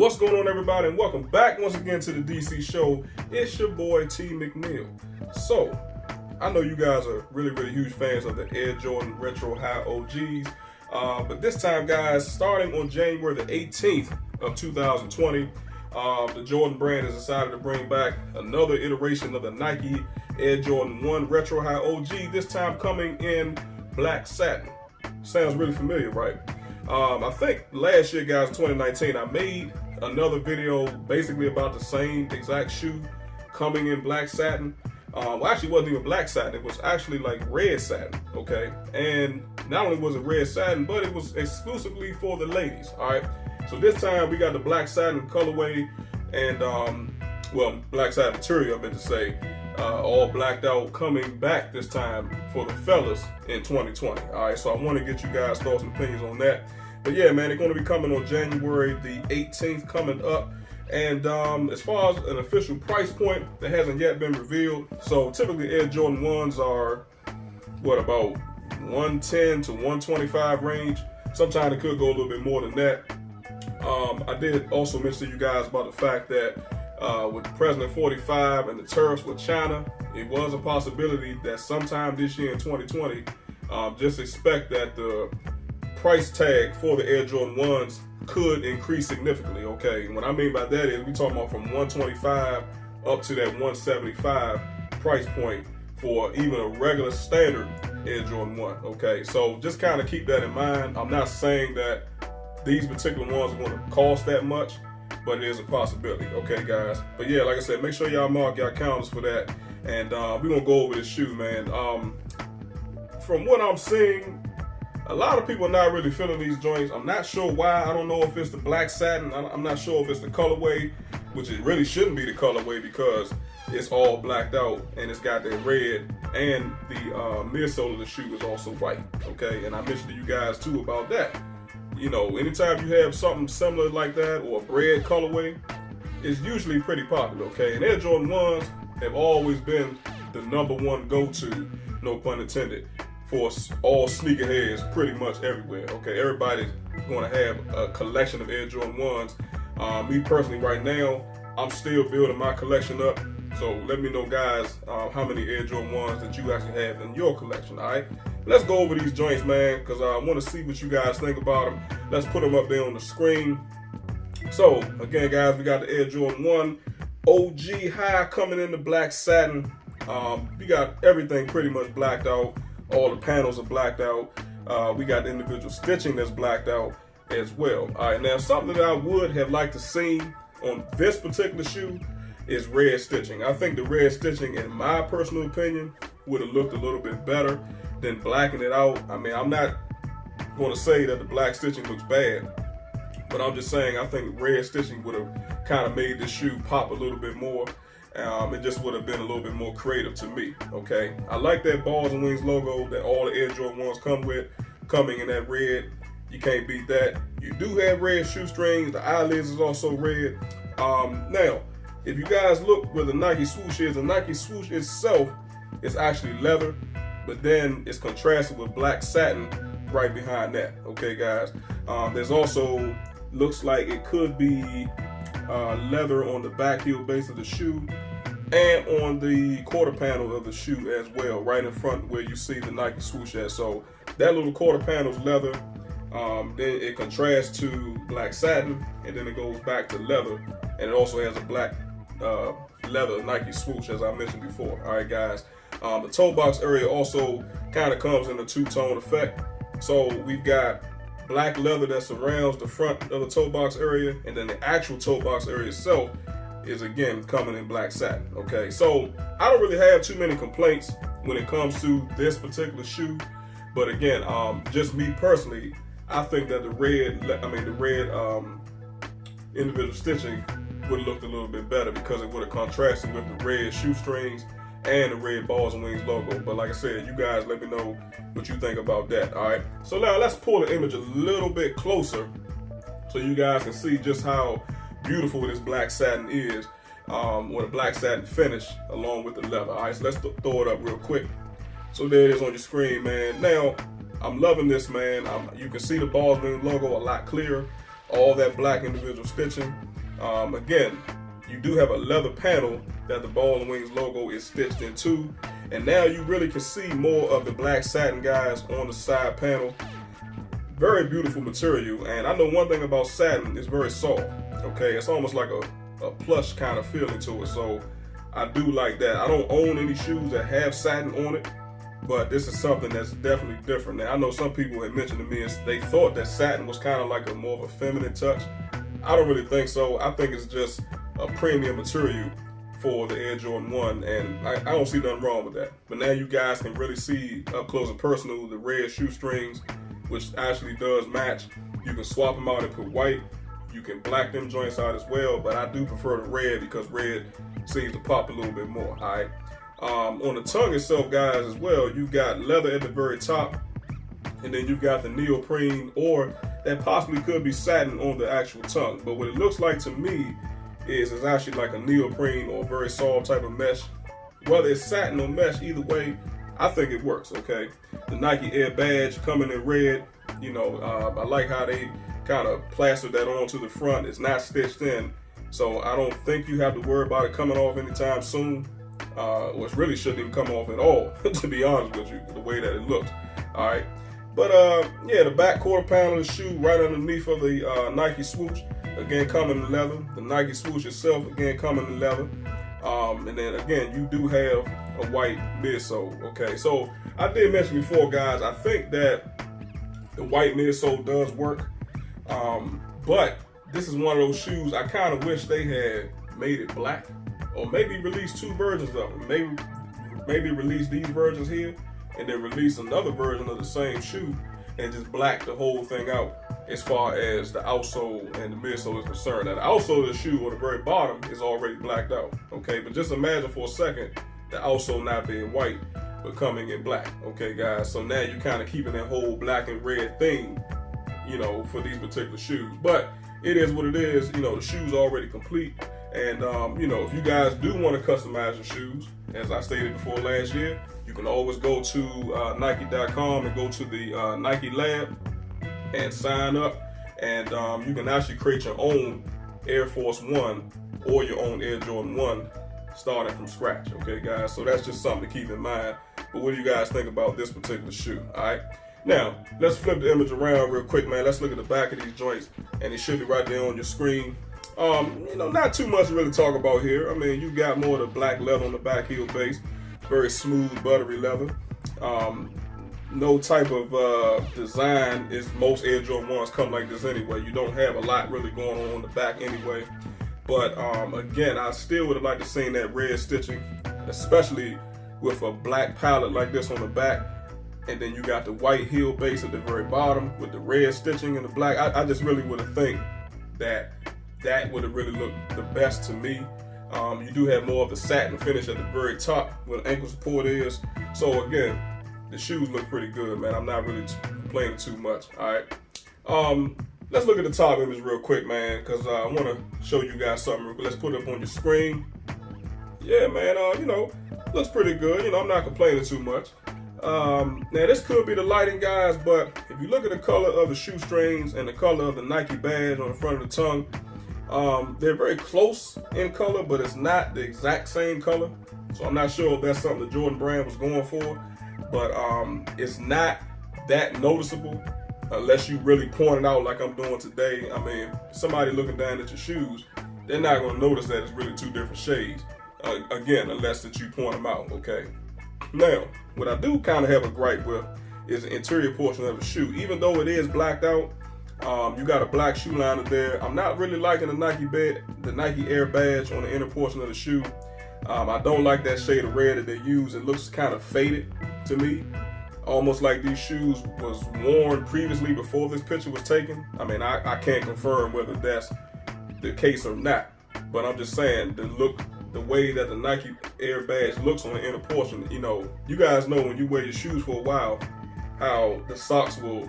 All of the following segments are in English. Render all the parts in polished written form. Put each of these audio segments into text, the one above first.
What's going on, everybody, and welcome back once again to the DC show. It's your boy T McNeil. So I know you guys are really huge fans of the Air Jordan Retro High OGs, but this time, guys, starting on January the 18th of 2020, the Jordan brand has decided to bring back another iteration of the Nike Air Jordan 1 Retro High OG, this time coming in black satin. Sounds really familiar, right? I think last year, guys, 2019, I made another video basically about the same exact shoe coming in black satin. Well, actually, it wasn't even black satin. It was actually like red satin, okay? And not only was it red satin, but it was exclusively for the ladies, all right? So this time, we got the black satin colorway and, well, black satin material, I meant to say, all blacked out, coming back this time for the fellas in 2020. All right, so I want to get you guys' thoughts and opinions on that. But yeah, man, they're going to be coming on January the 18th, coming up. And as far as an official price point, that hasn't yet been revealed. So typically Air Jordan 1s are, what, about 110 to 125 range. Sometimes it could go a little bit more than that. I did also mention to you guys about the fact that with President 45 and the tariffs with China, it was a possibility that sometime this year in 2020, just expect that the price tag for the Air Jordan 1s could increase significantly, okay? And what I mean by that is we talking about from 125 up to that 175 price point for even a regular standard Air Jordan 1, okay? So just kind of keep that in mind. I'm not saying that these particular ones are going to cost that much, but it is a possibility, okay, guys? But yeah, like I said, make sure y'all mark y'all calendars for that. And we're going to go over this shoe, man. From what I'm seeing, a lot of people are not really feeling these joints. I'm not sure why. I don't know if it's the black satin. I'm not sure if it's the colorway, which it really shouldn't be the colorway because it's all blacked out and it's got that red, and the midsole of the shoe is also white, okay? And I mentioned to you guys too about that. You know, anytime you have something similar like that or a red colorway, it's usually pretty popular, okay? And Air Jordan 1s have always been the #1 go-to, no pun intended, for all sneakerheads pretty much everywhere, okay? Everybody's going to have a collection of Air Jordan 1s. Me personally, right now, I'm still building my collection up. So let me know, guys, how many Air Jordan 1s that you actually have in your collection, all right? Let's go over these joints, man, because I want to see what you guys think about them. Let's put them up there on the screen. So, again, guys, we got the Air Jordan 1 OG High coming in the black satin. We got everything pretty much blacked out. All the panels are blacked out. We got the individual stitching that's blacked out as well. All right, now something that I would have liked to see on this particular shoe is red stitching. I think the red stitching, in my personal opinion, would have looked a little bit better than blacking it out. I mean, I'm not going to say that the black stitching looks bad, but I'm just saying I think red stitching would have kind of made this shoe pop a little bit more. It just would have been a little bit more creative to me, okay? I like that Balls and Wings logo that all the Air Jordan 1s come with, coming in that red. You can't beat that. You do have red shoestrings. The eyelids is also red. Now, if you guys look where the Nike swoosh is, the Nike swoosh itself is actually leather, but then it's contrasted with black satin right behind that, okay, guys? There's also, looks like it could be leather on the back heel base of the shoe and on the quarter panel of the shoe as well, right in front where you see the Nike swoosh at. So that little quarter panel is leather. Then it contrasts to black satin, and then it goes back to leather, and it also has a black leather Nike swoosh, as I mentioned before. All right, guys. The toe box area also kind of comes in a two-tone effect. So we've got black leather that surrounds the front of the toe box area, and then the actual toe box area itself is again coming in black satin, okay? So I don't really have too many complaints when it comes to this particular shoe, but again, just me personally, I think that the red individual stitching would have looked a little bit better because it would have contrasted with the red shoestrings and the red Balls and Wings logo. But like I said, you guys let me know what you think about that, all right? So now let's pull the image a little bit closer so you guys can see just how beautiful this black satin is, with a black satin finish along with the leather. All right, so let's throw it up real quick. So there it is on your screen, man. Now, I'm loving this, man. You can see the Balls and Wings logo a lot clearer. all that black individual stitching. Again, you do have a leather panel that the Ball and Wings logo is stitched into, and now you really can see more of the black satin, guys, on the side panel. Very beautiful material, and I know one thing about satin, it's very soft. Okay, it's almost like a plush kind of feeling to it, so I do like that. I don't own any shoes that have satin on it, but this is something that's definitely different. Now, I know some people had mentioned to me they thought that satin was kind of like a more of a feminine touch. I don't really think so. I think it's just a premium material for the Air Jordan 1, and I don't see nothing wrong with that. But now you guys can really see up close and personal the red shoestrings, which actually does match. You can swap them out and put white. You can black them joints out as well, but I do prefer the red because red seems to pop a little bit more, all right? On the tongue itself, guys, as well, you got leather at the very top, and then you've got the neoprene, or that possibly could be satin on the actual tongue. But what it looks like to me is it's actually like a neoprene or a very soft type of mesh. Whether it's satin or mesh, either way, I think it works, okay? The Nike Air badge coming in red, you know, I like how they kind of plastered that onto the front. It's not stitched in, so I don't think you have to worry about it coming off anytime soon. Which really shouldn't even come off at all, to be honest with you, the way that it looks. All right, but yeah, the back quarter panel of the shoe right underneath of the Nike swoosh, again coming in leather. The Nike swoosh itself, again coming in leather. And then again, you do have a white midsole. Okay, so I did mention before, guys, I think that the white midsole does work, but this is one of those shoes I kind of wish they had made it black, or maybe release two versions of them. Maybe release these versions here, and then release another version of the same shoe, and just black the whole thing out as far as the outsole and the midsole is concerned. Now, the outsole of the shoe or the very bottom is already blacked out, okay? But just imagine for a second the outsole not being white, but coming in black, okay, guys? So now you're kind of keeping that whole black and red theme, you know, for these particular shoes. But it is what it is. You know, the shoe's already complete. And, you know, if you guys do want to customize your shoes, as I stated before last year, you can always go to Nike.com and go to the Nike Lab and sign up. And you can actually create your own Air Force One or your own Air Jordan 1 starting from scratch. Okay, guys? So that's just something to keep in mind. But what do you guys think about this particular shoe? All right. Now, let's flip the image around real quick, man. Let's look at the back of these joints, and it should be right there on your screen. You know, not too much to really talk about here. I mean, you got more of the black leather on the back heel base, very smooth, buttery leather. No type of design is most Air Jordan 1s come like this anyway. You don't have a lot really going on the back anyway. But again, I still would have liked to see that red stitching, especially with a black palette like this on the back. And then you got the white heel base at the very bottom with the red stitching and the black. I just really would have think that would have really looked the best to me. You do have more of the satin finish at the very top where the ankle support is. So again, the shoes look pretty good, man. I'm not really complaining too much. All right. Let's look at the top image real quick, man, because I want to show you guys something real quick. Let's put it up on your screen. Yeah, man, you know, looks pretty good. You know, I'm not complaining too much. Now, this could be the lighting, guys, but if you look at the color of the shoestrings and the color of the Nike badge on the front of the tongue, they're very close in color, but it's not the exact same color. So I'm not sure if that's something the Jordan brand was going for, but it's not that noticeable unless you really point it out like I'm doing today. I mean, somebody looking down at your shoes, they're not going to notice that it's really two different shades. Again, unless that you point them out, okay? Now, what I do kind of have a gripe with is the interior portion of the shoe. Even though it is blacked out, you got a black shoe liner there. I'm not really liking the Nike Air badge on the inner portion of the shoe. I don't like that shade of red that they use. It looks kind of faded to me, almost like these shoes was worn previously before this picture was taken. I mean, I can't confirm whether that's the case or not, but I'm just saying the way that the Nike Air badge looks on the inner portion. You know, you guys know when you wear your shoes for a while, how the socks will,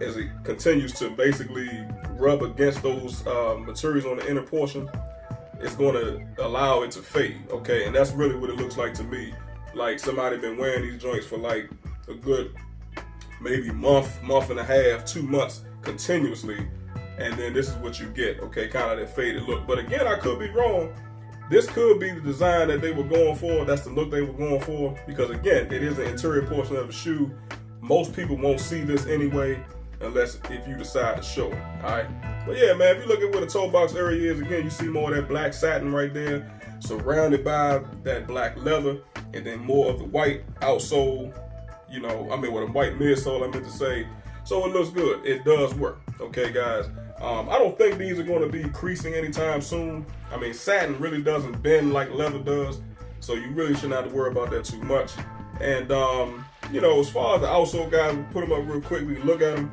as it continues to basically rub against those materials on the inner portion, it's going to allow it to fade, okay? And that's really what it looks like to me. Like somebody been wearing these joints for like a good maybe month and a half, 2 months continuously, and then this is what you get, okay, kind of that faded look. But again, I could be wrong. This could be the design that they were going for. That's the look they were going for, because again, it is an interior portion of the shoe. Most people won't see this anyway, unless if you decide to show it, all right? But yeah, man, if you look at where the toe box area is, again, you see more of that black satin right there, surrounded by that black leather, and then more of the white outsole, you know, I mean, with a white midsole, I meant to say. So it looks good. It does work, okay, guys? I don't think these are going to be creasing anytime soon. I mean, satin really doesn't bend like leather does, so you really shouldn't have to worry about that too much. And, you know, as far as the outsole, guys, we put them up real quick. We look at them.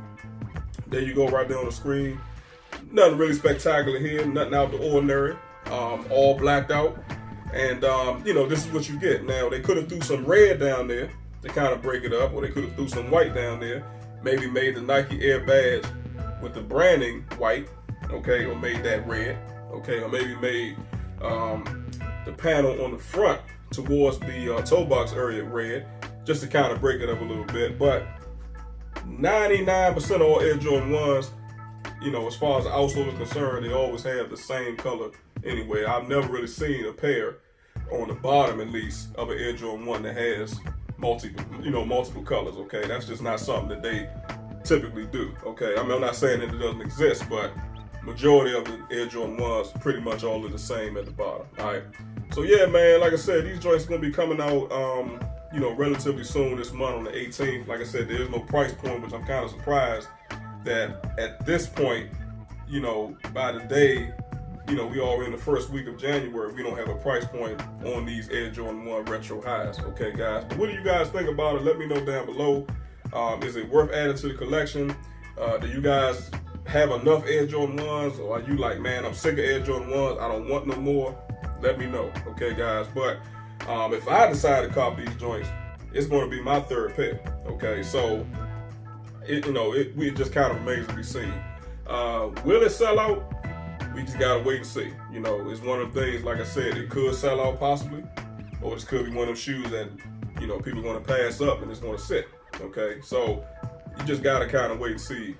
There you go, right there on the screen. Nothing really spectacular here. Nothing out of the ordinary. All blacked out. And, you know, this is what you get. Now, they could have threw some red down there to kind of break it up, or they could have threw some white down there. Maybe made the Nike Air badge with the branding white, okay, or made that red, okay, or maybe made the panel on the front towards the toe box area red, just to kind of break it up a little bit. But 99% of all Air Jordan 1s, you know, as far as the outsole is concerned, they always have the same color anyway. I've never really seen a pair, on the bottom at least, of an Air Jordan 1 that has multiple colors, okay? That's just not something that they typically do, okay? I mean, I'm not saying that it doesn't exist, but majority of the Air Jordan 1s pretty much all are the same at the bottom, all right? So yeah, man, like I said, these joints are gonna be coming out, you know, relatively soon this month on the 18th. Like I said, there is no price point, which I'm kind of surprised that at this point, you know, by the day, you know, we are in the first week of January, we don't have a price point on these Air Jordan 1 retro highs, okay, guys? But what do you guys think about it? Let me know down below. Is it worth adding to the collection? Do you guys have enough Air Jordan 1s, or are you like, man, I'm sick of Air Jordan 1s, I don't want no more? Let me know, okay, guys? But if I decide to cop these joints, it's going to be my third pair, okay? So, we just kind of remains to be seen. Will it sell out? We just gotta wait and see. You know, it's one of the things, like I said, it could sell out possibly, or this could be one of them shoes that, you know, people are gonna pass up and it's gonna sit, okay? So you just gotta kind of wait and see,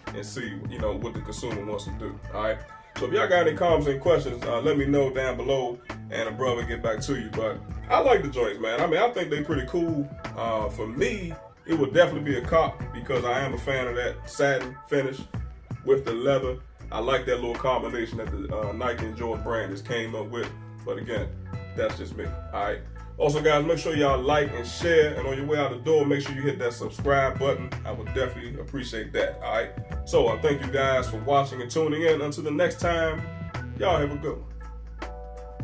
you know, what the consumer wants to do, all right? So if y'all got any comments and questions, let me know down below, and a brother get back to you. But I like the joints, man. I mean, I think they're pretty cool. For me, it would definitely be a cop, because I am a fan of that satin finish with the leather. I like that little combination that the Nike and Jordan brand just came up with. But again, that's just me, all right? Also, guys, make sure y'all like and share. And on your way out the door, make sure you hit that subscribe button. I would definitely appreciate that, all right? So I thank you guys for watching and tuning in. Until the next time, y'all have a good one.